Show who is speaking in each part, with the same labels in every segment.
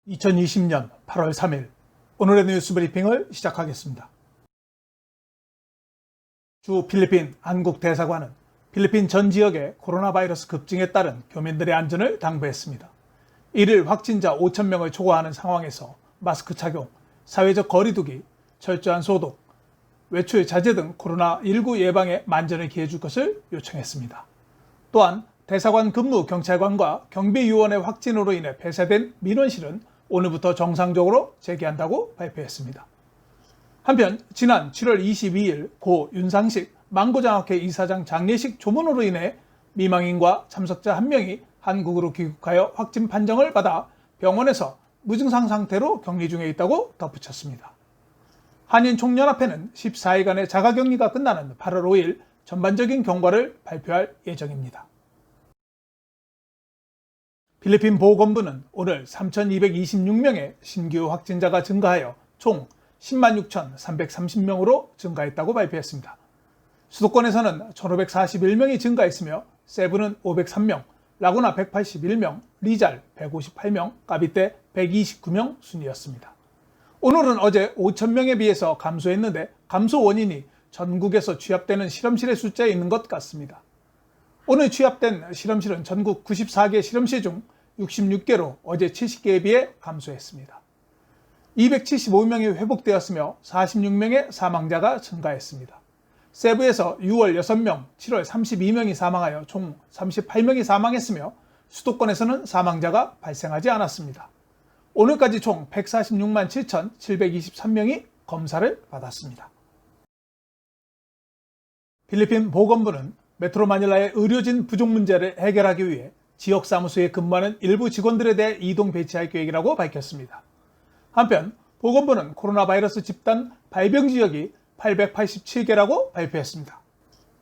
Speaker 1: 2020년 8월 3일 오늘의 뉴스 브리핑을 시작하겠습니다. 주 필리핀 한국 대사관은 필리핀 전 지역의 코로나 바이러스 급증에 따른 교민들의 안전을 당부했습니다. 1일 확진자 5,000명을 초과하는 상황에서 마스크 착용, 사회적 거리 두기, 철저한 소독, 외출 자제 등 코로나19 예방에 만전을 기해줄 것을 요청했습니다. 또한 대사관 근무 경찰관과 경비요원의 확진으로 인해 폐쇄된 민원실은 오늘부터 정상적으로 재개한다고 발표했습니다. 한편 지난 7월 22일 고 윤상식 망고장학회 이사장 장례식 조문으로 인해 미망인과 참석자 1명이 한국으로 귀국하여 확진 판정을 받아 병원에서 무증상 상태로 격리 중에 있다고 덧붙였습니다. 한인총연합회는 14일간의 자가격리가 끝나는 8월 5일 전반적인 경과를 발표할 예정입니다. 필리핀 보건부는 오늘 3,226명의 신규 확진자가 증가하여 총 10만 6,330명으로 증가했다고 발표했습니다. 수도권에서는 1,541명이 증가했으며 세부는 503명, 라구나 181명, 리잘 158명, 까비떼 129명 순이었습니다. 오늘은 어제 5,000명에 비해서 감소했는데 감소 원인이 전국에서 취합되는 실험실의 숫자에 있는 것 같습니다. 오늘 취합된 실험실은 전국 94개 실험실 중 66개로 어제 70개에 비해 감소했습니다. 275명이 회복되었으며 46명의 사망자가 증가했습니다. 세부에서 6월 6명, 7월 32명이 사망하여 총 38명이 사망했으며 수도권에서는 사망자가 발생하지 않았습니다. 오늘까지 총 146만 7,723명이 검사를 받았습니다. 필리핀 보건부는 메트로 마닐라의 의료진 부족 문제를 해결하기 위해 지역 사무소에 근무하는 일부 직원들에 대해 이동 배치할 계획이라고 밝혔습니다. 한편 보건부는 코로나 바이러스 집단 발병 지역이 887개라고 발표했습니다.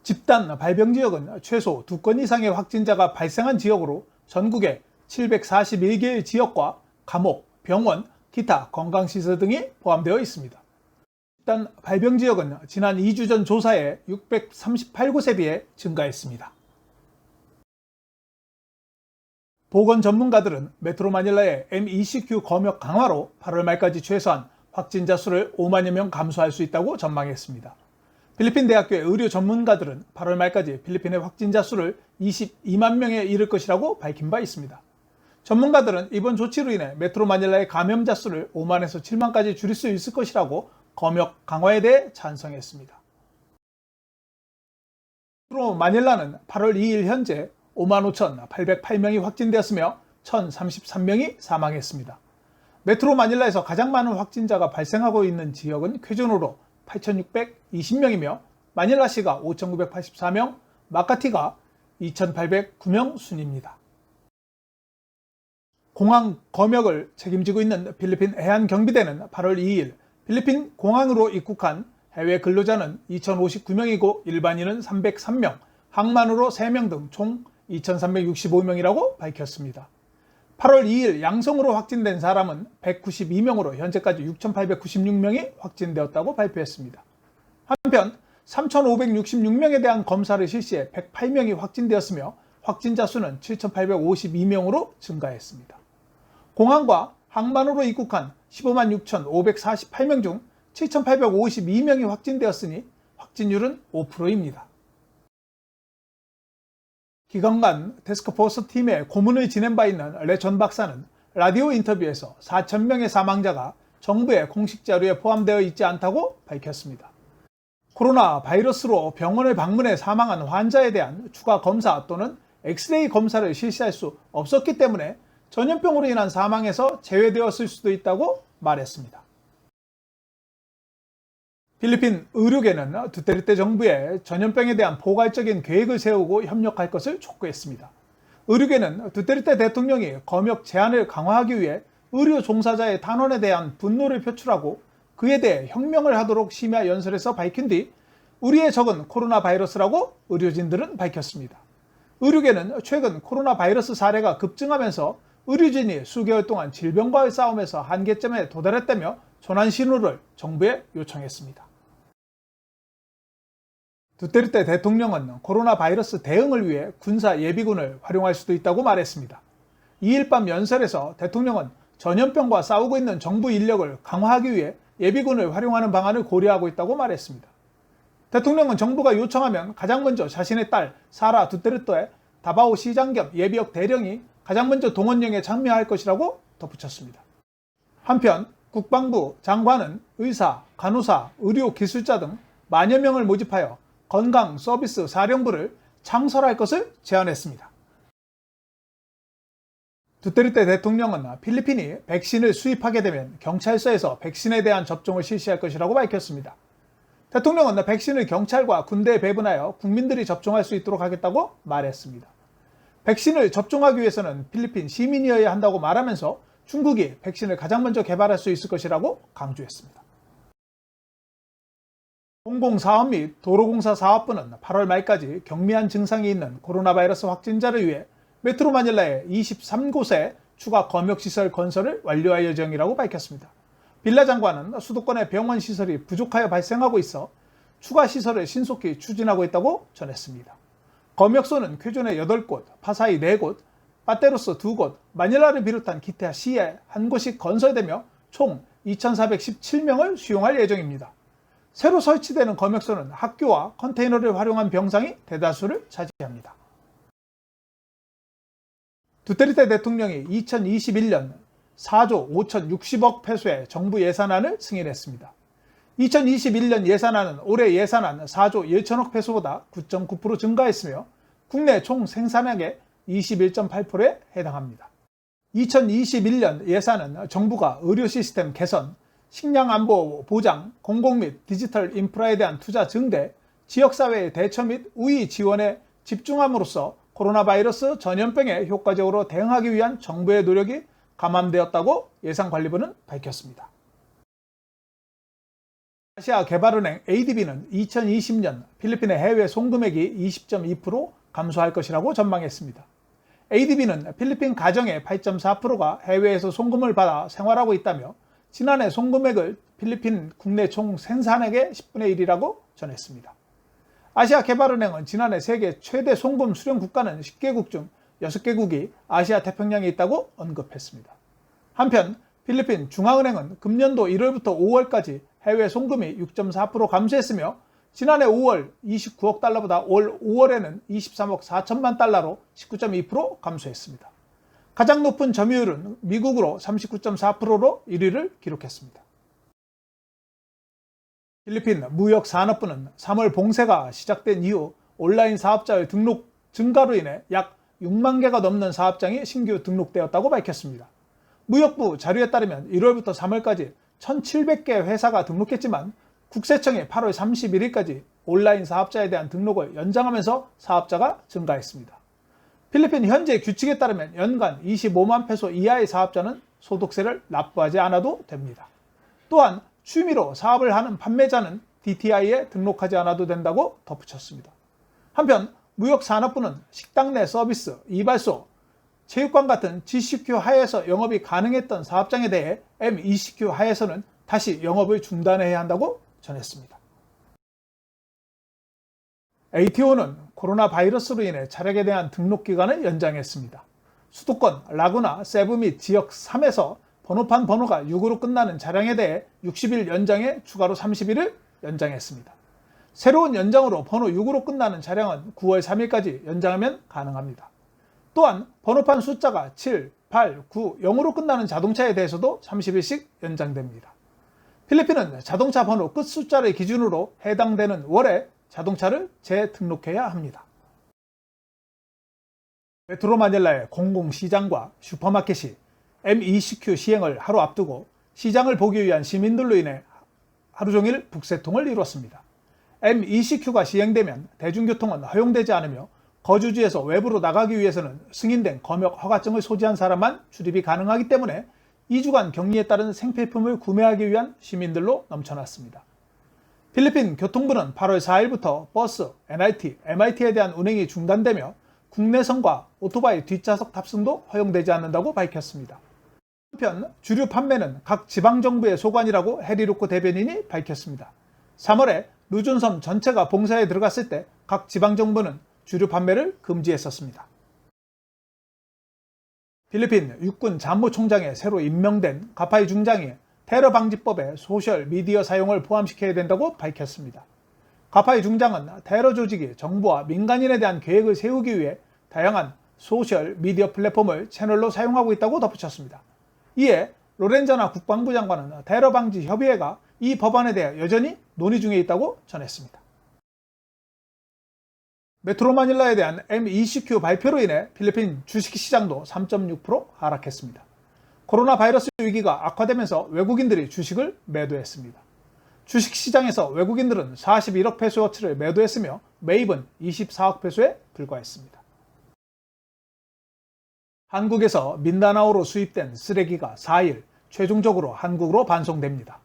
Speaker 1: 집단 발병 지역은 최소 2건 이상의 확진자가 발생한 지역으로 전국에 741개의 지역과 감옥, 병원, 기타 건강시설 등이 포함되어 있습니다. 집단 발병 지역은 지난 2주 전 조사에 638곳에 비해 증가했습니다. 보건 전문가들은 메트로 마닐라의 MECQ 검역 강화로 8월 말까지 최소한 확진자 수를 5만여 명 감소할 수 있다고 전망했습니다. 필리핀 대학교의 의료 전문가들은 8월 말까지 필리핀의 확진자 수를 22만 명에 이를 것이라고 밝힌 바 있습니다. 전문가들은 이번 조치로 인해 메트로 마닐라의 감염자 수를 5만에서 7만까지 줄일 수 있을 것이라고 검역 강화에 대해 찬성했습니다. 메트로 마닐라는 8월 2일 현재 55,808명이 확진되었으며 1,033명이 사망했습니다. 메트로 마닐라에서 가장 많은 확진자가 발생하고 있는 지역은 쾌준으로 8,620명이며 마닐라시가 5,984명, 마카티가 2,809명 순입니다. 공항 검역을 책임지고 있는 필리핀 해안경비대는 8월 2일 필리핀 공항으로 입국한 해외 근로자는 2,059명이고 일반인은 303명, 항만으로 3명 등 총 2,365명이라고 밝혔습니다. 8월 2일 양성으로 확진된 사람은 192명으로 현재까지 6,896명이 확진되었다고 발표했습니다. 한편 3,566명에 대한 검사를 실시해 108명이 확진되었으며 확진자 수는 7,852명으로 증가했습니다. 공항과 항만으로 입국한 15만 6,548명 중 7,852명이 확진되었으니 확진율은 5%입니다. 기관간 태스크포스 팀의 고문을 지낸 바 있는 레 전 박사는 라디오 인터뷰에서 4,000명의 사망자가 정부의 공식 자료에 포함되어 있지 않다고 밝혔습니다. 코로나 바이러스로 병원을 방문해 사망한 환자에 대한 추가 검사 또는 엑스레이 검사를 실시할 수 없었기 때문에 전염병으로 인한 사망에서 제외되었을 수도 있다고 말했습니다. 필리핀 의료계는 두테르테 정부에 전염병에 대한 포괄적인 계획을 세우고 협력할 것을 촉구했습니다. 의료계는 두테르테 대통령이 검역 제한을 강화하기 위해 의료 종사자의 탄원에 대한 분노를 표출하고 그에 대해 혁명을 하도록 심야 연설에서 밝힌 뒤 우리의 적은 코로나 바이러스라고 의료진들은 밝혔습니다. 의료계는 최근 코로나 바이러스 사례가 급증하면서 의료진이 수개월 동안 질병과의 싸움에서 한계점에 도달했다며 전환 신호를 정부에 요청했습니다. 두테르테 대통령은 코로나 바이러스 대응을 위해 군사 예비군을 활용할 수도 있다고 말했습니다. 2일 밤 연설에서 대통령은 전염병과 싸우고 있는 정부 인력을 강화하기 위해 예비군을 활용하는 방안을 고려하고 있다고 말했습니다. 대통령은 정부가 요청하면 가장 먼저 자신의 딸 사라 두테르테의 다바오 시장 겸 예비역 대령이 가장 먼저 동원령에 참여할 것이라고 덧붙였습니다. 한편 국방부 장관은 의사, 간호사, 의료기술자 등 만여 명을 모집하여 건강 서비스 사령부를 창설할 것을 제안했습니다. 두테르테 대통령은 필리핀이 백신을 수입하게 되면 경찰서에서 백신에 대한 접종을 실시할 것이라고 밝혔습니다. 대통령은 백신을 경찰과 군대에 배분하여 국민들이 접종할 수 있도록 하겠다고 말했습니다. 백신을 접종하기 위해서는 필리핀 시민이어야 한다고 말하면서 중국이 백신을 가장 먼저 개발할 수 있을 것이라고 강조했습니다. 공공사업 및 도로공사 사업부는 8월 말까지 경미한 증상이 있는 코로나 바이러스 확진자를 위해 메트로 마닐라의 23곳의 추가 검역시설 건설을 완료할 예정이라고 밝혔습니다. 빌라 장관은 수도권의 병원 시설이 부족하여 발생하고 있어 추가 시설을 신속히 추진하고 있다고 전했습니다. 검역소는 쾌존에 8곳, 파사이 4곳, 빠테로스 2곳, 마닐라를 비롯한 기타 시에 1곳이 건설되며 총 2,417명을 수용할 예정입니다. 새로 설치되는 검역소는 학교와 컨테이너를 활용한 병상이 대다수를 차지합니다. 두테르테 대통령이 2021년 4조 5,060억 페소의 정부 예산안을 승인했습니다. 2021년 예산안은 올해 예산안 4조 1천억 페소보다 9.9% 증가했으며 국내 총 생산량의 21.8%에 해당합니다. 2021년 예산은 정부가 의료 시스템 개선, 식량 안보 보장, 공공 및 디지털 인프라에 대한 투자 증대, 지역사회의 대처 및 우위 지원에 집중함으로써 코로나 바이러스 전염병에 효과적으로 대응하기 위한 정부의 노력이 감안되었다고 예산관리부는 밝혔습니다. 아시아개발은행 ADB는 2020년 필리핀의 해외 송금액이 20.2% 감소할 것이라고 전망했습니다. ADB는 필리핀 가정의 8.4%가 해외에서 송금을 받아 생활하고 있다며 지난해 송금액을 필리핀 국내 총 생산액의 10분의 1이라고 전했습니다. 아시아개발은행은 지난해 세계 최대 송금 수령 국가는 10개국 중 6개국이 아시아 태평양에 있다고 언급했습니다. 한편 필리핀 중앙은행은 금년도 1월부터 5월까지 해외 송금이 6.4% 감소했으며 지난해 5월 29억 달러보다 올 5월에는 23억 4천만 달러로 19.2% 감소했습니다. 가장 높은 점유율은 미국으로 39.4%로 1위를 기록했습니다. 필리핀 무역산업부는 3월 봉쇄가 시작된 이후 온라인 사업자의 등록 증가로 인해 약 6만 개가 넘는 사업장이 신규 등록되었다고 밝혔습니다. 무역부 자료에 따르면 1월부터 3월까지 1,700개 회사가 등록했지만 국세청이 8월 31일까지 온라인 사업자에 대한 등록을 연장하면서 사업자가 증가했습니다. 필리핀 현재 규칙에 따르면 연간 25만 페소 이하의 사업자는 소득세를 납부하지 않아도 됩니다. 또한 취미로 사업을 하는 판매자는 DTI에 등록하지 않아도 된다고 덧붙였습니다. 한편 무역산업부는 식당 내 서비스, 이발소, 체육관 같은 GCQ 하에서 영업이 가능했던 사업장에 대해 MECQ 하에서는 다시 영업을 중단해야 한다고 전했습니다. ATO는 코로나 바이러스로 인해 차량에 대한 등록 기간을 연장했습니다. 수도권, 라구나, 세부 및 지역 3에서 번호판 번호가 6으로 끝나는 차량에 대해 60일 연장에 추가로 30일을 연장했습니다. 새로운 연장으로 번호 6으로 끝나는 차량은 9월 3일까지 연장하면 가능합니다. 또한 번호판 숫자가 7, 8, 9, 0으로 끝나는 자동차에 대해서도 30일씩 연장됩니다. 필리핀은 자동차 번호 끝 숫자를 기준으로 해당되는 월에 자동차를 재등록해야 합니다. 메트로 마닐라의 공공시장과 슈퍼마켓이 MECQ 시행을 하루 앞두고 시장을 보기 위한 시민들로 인해 하루 종일 북새통을 이뤘습니다. MECQ가 시행되면 대중교통은 허용되지 않으며 거주지에서 외부로 나가기 위해서는 승인된 검역 허가증을 소지한 사람만 출입이 가능하기 때문에 2주간 격리에 따른 생필품을 구매하기 위한 시민들로 넘쳐났습니다. 필리핀 교통부는 8월 4일부터 버스, NIT, MIT에 대한 운행이 중단되며 국내선과 오토바이 뒷좌석 탑승도 허용되지 않는다고 밝혔습니다. 한편 주류 판매는 각 지방정부의 소관이라고 해리로코 대변인이 밝혔습니다. 3월에 루존섬 전체가 봉쇄에 들어갔을 때 각 지방정부는 주류 판매를 금지했었습니다. 필리핀 육군 참모총장에 새로 임명된 가파이 중장이 테러 방지법에 소셜 미디어 사용을 포함시켜야 된다고 밝혔습니다. 가파이 중장은 테러 조직이 정부와 민간인에 대한 계획을 세우기 위해 다양한 소셜 미디어 플랫폼을 채널로 사용하고 있다고 덧붙였습니다. 이에 로렌자나 국방부 장관은 테러 방지 협의회가 이 법안에 대해 여전히 논의 중에 있다고 전했습니다. 메트로 마닐라에 대한 MECQ 발표로 인해 필리핀 주식시장도 3.6% 하락했습니다. 코로나 바이러스 위기가 악화되면서 외국인들이 주식을 매도했습니다. 주식시장에서 외국인들은 41억 페소어치를 매도했으며 매입은 24억 페소에 불과했습니다. 한국에서 민다나오로 수입된 쓰레기가 4일 최종적으로 한국으로 반송됩니다.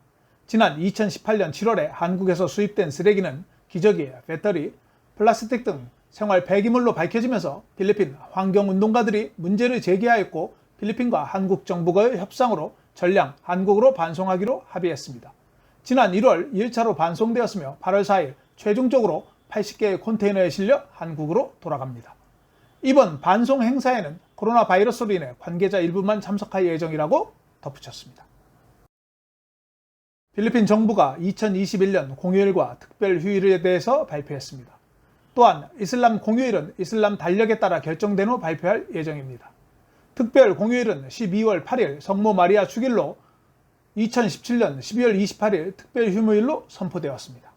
Speaker 1: 지난 2018년 7월에 한국에서 수입된 쓰레기는 기저귀, 배터리, 플라스틱 등 생활 폐기물로 밝혀지면서 필리핀 환경운동가들이 문제를 제기하였고 필리핀과 한국 정부의 협상으로 전량 한국으로 반송하기로 합의했습니다. 지난 1월 1차로 반송되었으며 8월 4일 최종적으로 80개의 컨테이너에 실려 한국으로 돌아갑니다. 이번 반송 행사에는 코로나 바이러스로 인해 관계자 일부만 참석할 예정이라고 덧붙였습니다. 필리핀 정부가 2021년 공휴일과 특별 휴일에 대해서 발표했습니다. 또한 이슬람 공휴일은 이슬람 달력에 따라 결정된 후 발표할 예정입니다. 특별 공휴일은 12월 8일 성모 마리아 축일로 2017년 12월 28일 특별 휴무일로 선포되었습니다.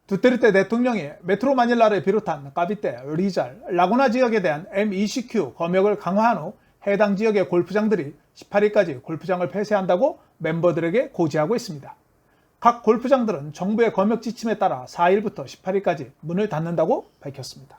Speaker 1: 두테르테 대통령이 메트로 마닐라를 비롯한 까비떼, 리잘, 라구나 지역에 대한 MECQ 검역을 강화한 후 해당 지역의 골프장들이 18일까지 골프장을 폐쇄한다고 멤버들에게 고지하고 있습니다. 각 골프장들은 정부의 검역 지침에 따라 4일부터 18일까지 문을 닫는다고 밝혔습니다.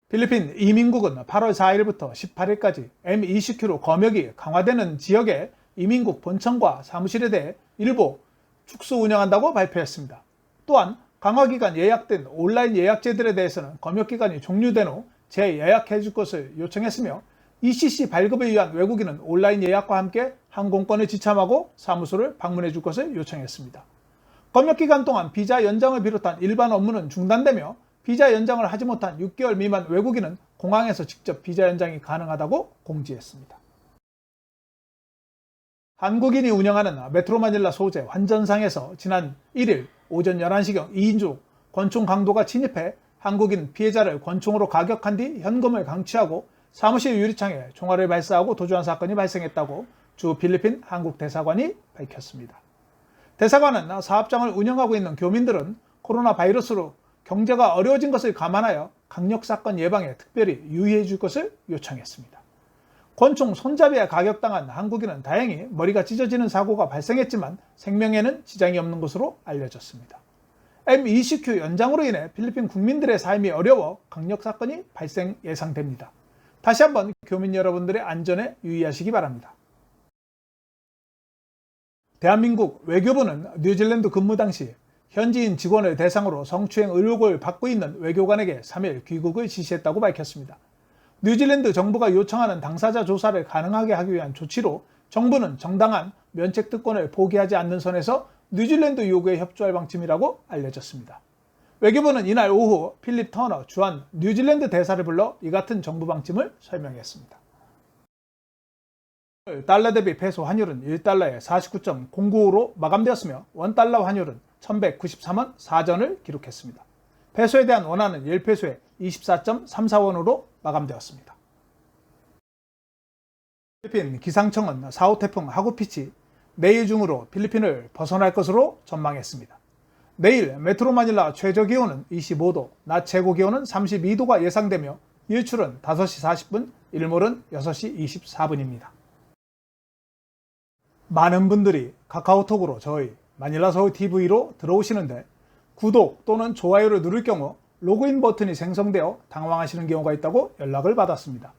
Speaker 1: 필리핀 이민국은 8월 4일부터 18일까지 MECQ로 검역이 강화되는 지역의 이민국 본청과 사무실에 대해 일부 축소 운영한다고 발표했습니다. 또한 강화기간 예약된 온라인 예약제들에 대해서는 검역기간이 종료된 후 재예약해 줄 것을 요청했으며 ECC 발급을 위한 외국인은 온라인 예약과 함께 항공권을 지참하고 사무소를 방문해 줄 것을 요청했습니다. 검역기간 동안 비자 연장을 비롯한 일반 업무는 중단되며 비자 연장을 하지 못한 6개월 미만 외국인은 공항에서 직접 비자 연장이 가능하다고 공지했습니다. 한국인이 운영하는 메트로 마닐라 소재 환전상에서 지난 1일 오전 11시경 2인조 권총 강도가 침입해 한국인 피해자를 권총으로 가격한 뒤 현금을 강취하고 사무실 유리창에 총알을 발사하고 도주한 사건이 발생했다고 주 필리핀 한국 대사관이 밝혔습니다. 대사관은 사업장을 운영하고 있는 교민들은 코로나 바이러스로 경제가 어려워진 것을 감안하여 강력사건 예방에 특별히 유의해 줄 것을 요청했습니다. 권총 손잡이에 가격당한 한국인은 다행히 머리가 찢어지는 사고가 발생했지만 생명에는 지장이 없는 것으로 알려졌습니다. MECQ 연장으로 인해 필리핀 국민들의 삶이 어려워 강력사건이 발생 예상됩니다. 다시 한번 교민 여러분들의 안전에 유의하시기 바랍니다. 대한민국 외교부는 뉴질랜드 근무 당시 현지인 직원을 대상으로 성추행 의혹을 받고 있는 외교관에게 3일 귀국을 지시했다고 밝혔습니다. 뉴질랜드 정부가 요청하는 당사자 조사를 가능하게 하기 위한 조치로 정부는 정당한 면책 특권을 포기하지 않는 선에서 뉴질랜드 요구에 협조할 방침이라고 알려졌습니다. 외교부는 이날 오후 필립 터너 주한 뉴질랜드 대사를 불러 이 같은 정부 방침을 설명했습니다. 달러 대비 페소 환율은 1달러에 49.095로 마감되었으며 원달러 환율은 1193원 4전을 기록했습니다. 페소에 대한 원화는 1페소에 24.34원으로 마감되었습니다. 필리핀 기상청은 4호 태풍 하구피치 내일 중으로 필리핀을 벗어날 것으로 전망했습니다. 내일 메트로 마닐라 최저 기온은 25도, 낮 최고 기온은 32도가 예상되며 일출은 5시 40분, 일몰은 6시 24분입니다. 많은 분들이 카카오톡으로 저희 마닐라 서울 TV로 들어오시는데 구독 또는 좋아요를 누를 경우 로그인 버튼이 생성되어 당황하시는 경우가 있다고 연락을 받았습니다.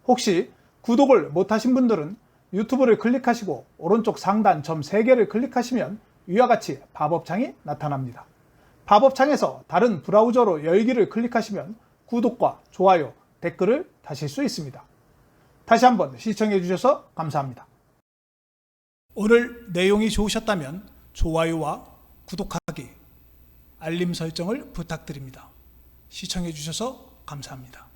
Speaker 1: 혹시 구독을 못하신 분들은 유튜브를 클릭하시고 오른쪽 상단 점 3개를 클릭하시면 위와 같이 팝업창이 나타납니다. 팝업창에서 다른 브라우저로 열기를 클릭하시면 구독과 좋아요, 댓글을 다실 수 있습니다. 다시 한번 시청해 주셔서 감사합니다. 오늘 내용이 좋으셨다면 좋아요와 구독하기, 알림 설정을 부탁드립니다. 시청해 주셔서 감사합니다.